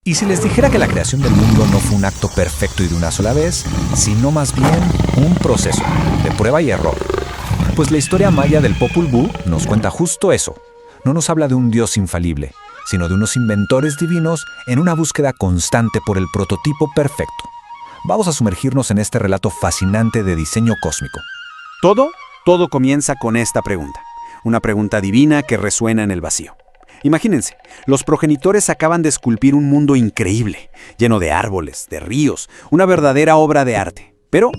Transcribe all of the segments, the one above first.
¿Y si les dijera que la creación del mundo no fue un acto perfecto y de una sola vez, sino más bien un proceso de prueba y error? Pues la historia maya del Popol Vuh nos cuenta justo eso. No nos habla de un Dios infalible, sino de unos inventores divinos en una búsqueda constante por el prototipo perfecto. Vamos a sumergirnos en este relato fascinante de diseño cósmico. Todo comienza con esta pregunta. Una pregunta divina que resuena en el vacío. Imagínense, los progenitores acaban de esculpir un mundo increíble, lleno de árboles, de ríos, una verdadera obra de arte. Pero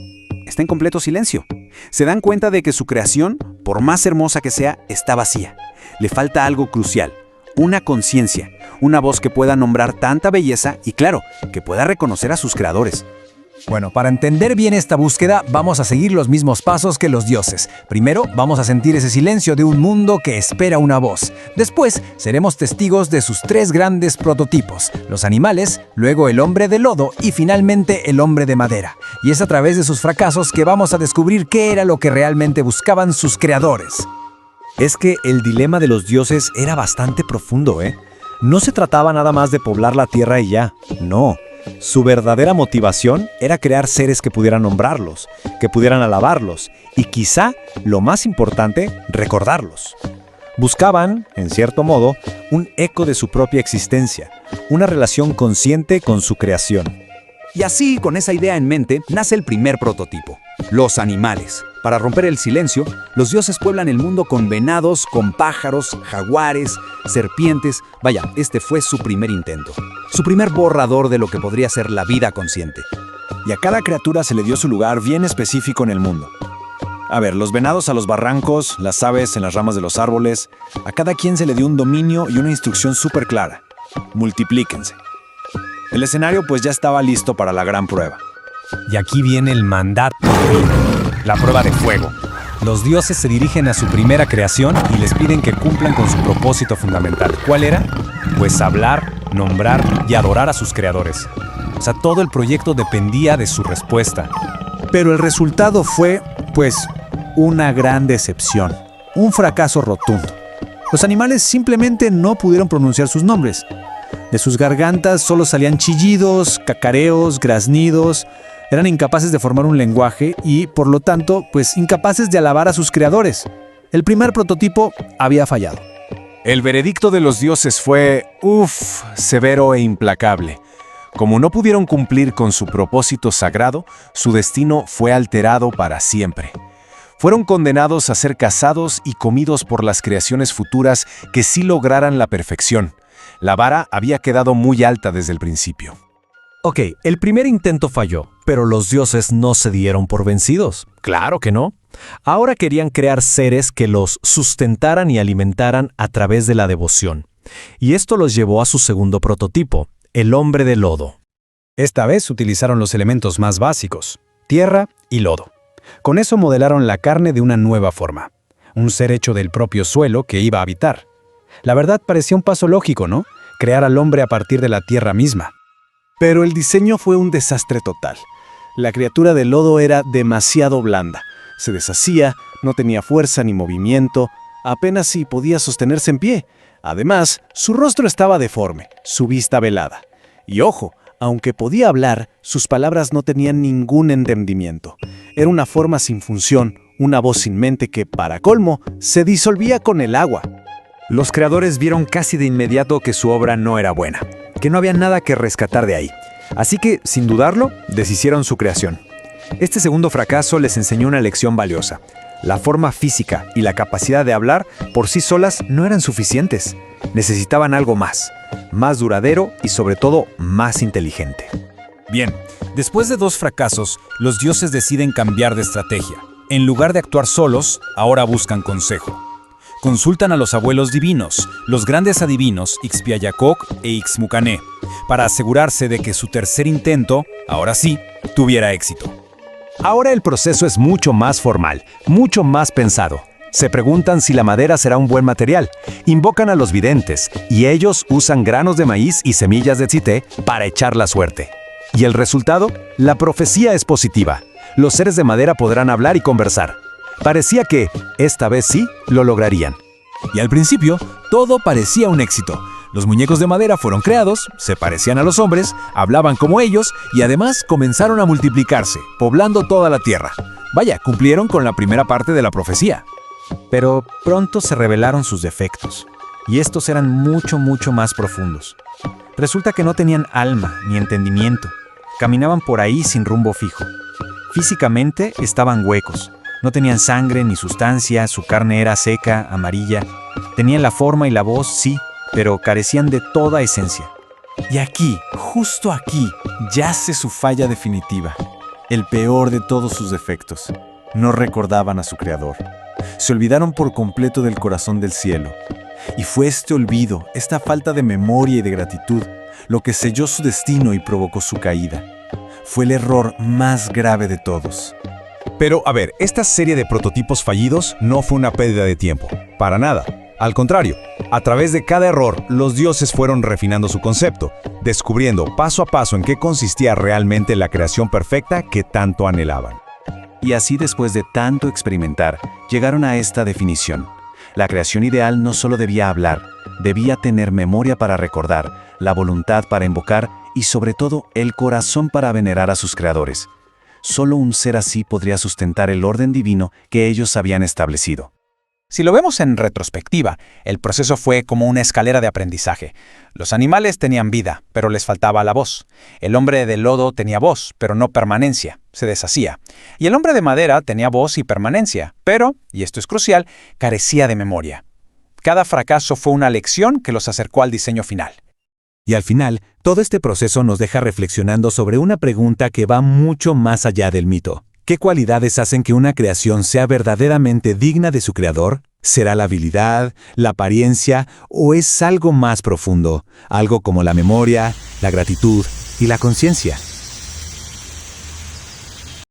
está en completo silencio. Se dan cuenta de que su creación, por más hermosa que sea, está vacía. Le falta algo crucial, una conciencia, una voz que pueda nombrar tanta belleza y, claro, que pueda reconocer a sus creadores. Bueno, para entender bien esta búsqueda, vamos a seguir los mismos pasos que los dioses. Primero, vamos a sentir ese silencio de un mundo que espera una voz. Después, seremos testigos de sus tres grandes prototipos, los animales, luego el hombre de lodo y finalmente el hombre de madera. Y es a través de sus fracasos que vamos a descubrir qué era lo que realmente buscaban sus creadores. Es que el dilema de los dioses era bastante profundo, ¿eh? No se trataba nada más de poblar la tierra y ya, no. Su verdadera motivación era crear seres que pudieran nombrarlos, que pudieran alabarlos y quizá, lo más importante, recordarlos. Buscaban, en cierto modo, un eco de su propia existencia, una relación consciente con su creación. Y así, con esa idea en mente, nace el primer prototipo, los animales. Para romper el silencio, los dioses pueblan el mundo con venados, con pájaros, jaguares, serpientes. Vaya, este fue su primer intento. Su primer borrador de lo que podría ser la vida consciente. Y a cada criatura se le dio su lugar bien específico en el mundo. A ver, los venados a los barrancos, las aves en las ramas de los árboles. A cada quien se le dio un dominio y una instrucción súper clara. Multiplíquense. El escenario pues ya estaba listo para la gran prueba. Y aquí viene el mandato divino, la prueba de fuego. Los dioses se dirigen a su primera creación y les piden que cumplan con su propósito fundamental. ¿Cuál era? Pues hablar, nombrar y adorar a sus creadores. O sea, todo el proyecto dependía de su respuesta. Pero el resultado fue, pues, una gran decepción. Un fracaso rotundo. Los animales simplemente no pudieron pronunciar sus nombres. De sus gargantas solo salían chillidos, cacareos, graznidos. Eran incapaces de formar un lenguaje y, por lo tanto, pues incapaces de alabar a sus creadores. El primer prototipo había fallado. El veredicto de los dioses fue, severo e implacable. Como no pudieron cumplir con su propósito sagrado, su destino fue alterado para siempre. Fueron condenados a ser cazados y comidos por las creaciones futuras que sí lograran la perfección. La vara había quedado muy alta desde el principio. Ok, el primer intento falló, pero los dioses no se dieron por vencidos. Claro que no. Ahora querían crear seres que los sustentaran y alimentaran a través de la devoción. Y esto los llevó a su segundo prototipo, el hombre de lodo. Esta vez utilizaron los elementos más básicos, tierra y lodo. Con eso modelaron la carne de una nueva forma, un ser hecho del propio suelo que iba a habitar. La verdad parecía un paso lógico, ¿no? Crear al hombre a partir de la tierra misma. Pero el diseño fue un desastre total. La criatura de lodo era demasiado blanda. Se deshacía, no tenía fuerza ni movimiento, apenas si podía sostenerse en pie. Además, su rostro estaba deforme, su vista velada. Y ojo, aunque podía hablar, sus palabras no tenían ningún entendimiento. Era una forma sin función, una voz sin mente que, para colmo, se disolvía con el agua. Los creadores vieron casi de inmediato que su obra no era buena, que no había nada que rescatar de ahí. Así que, sin dudarlo, deshicieron su creación. Este segundo fracaso les enseñó una lección valiosa. La forma física y la capacidad de hablar por sí solas no eran suficientes. Necesitaban algo más duradero y sobre todo más inteligente. Bien, después de 2 fracasos, los dioses deciden cambiar de estrategia. En lugar de actuar solos, ahora buscan consejo. Consultan a los abuelos divinos, los grandes adivinos Ixpiayacoc e Ixmucané, para asegurarse de que su tercer intento, ahora sí, tuviera éxito. Ahora el proceso es mucho más formal, mucho más pensado. Se preguntan si la madera será un buen material, invocan a los videntes y ellos usan granos de maíz y semillas de tsité para echar la suerte. ¿Y el resultado? La profecía es positiva. Los seres de madera podrán hablar y conversar. Parecía que, esta vez sí, lo lograrían. Y al principio, todo parecía un éxito. Los muñecos de madera fueron creados, se parecían a los hombres, hablaban como ellos y además comenzaron a multiplicarse, poblando toda la tierra. Vaya, cumplieron con la primera parte de la profecía. Pero pronto se revelaron sus defectos, y estos eran mucho más profundos. Resulta que no tenían alma ni entendimiento, caminaban por ahí sin rumbo fijo. Físicamente estaban huecos, no tenían sangre ni sustancia, su carne era seca, amarilla. Tenían la forma y la voz, sí, pero carecían de toda esencia. Y aquí, justo aquí, yace su falla definitiva. El peor de todos sus defectos. No recordaban a su Creador. Se olvidaron por completo del corazón del cielo. Y fue este olvido, esta falta de memoria y de gratitud, lo que selló su destino y provocó su caída. Fue el error más grave de todos. Pero, a ver, esta serie de prototipos fallidos no fue una pérdida de tiempo. Para nada. Al contrario, a través de cada error, los dioses fueron refinando su concepto, descubriendo paso a paso en qué consistía realmente la creación perfecta que tanto anhelaban. Y así, después de tanto experimentar, llegaron a esta definición. La creación ideal no solo debía hablar, debía tener memoria para recordar, la voluntad para invocar y sobre todo el corazón para venerar a sus creadores. Solo un ser así podría sustentar el orden divino que ellos habían establecido. Si lo vemos en retrospectiva, el proceso fue como una escalera de aprendizaje. Los animales tenían vida, pero les faltaba la voz. El hombre de lodo tenía voz, pero no permanencia, se deshacía. Y el hombre de madera tenía voz y permanencia, pero, y esto es crucial, carecía de memoria. Cada fracaso fue una lección que los acercó al diseño final. Y al final, todo este proceso nos deja reflexionando sobre una pregunta que va mucho más allá del mito. ¿Qué cualidades hacen que una creación sea verdaderamente digna de su creador? ¿Será la habilidad, la apariencia o es algo más profundo? Algo como la memoria, la gratitud y la conciencia.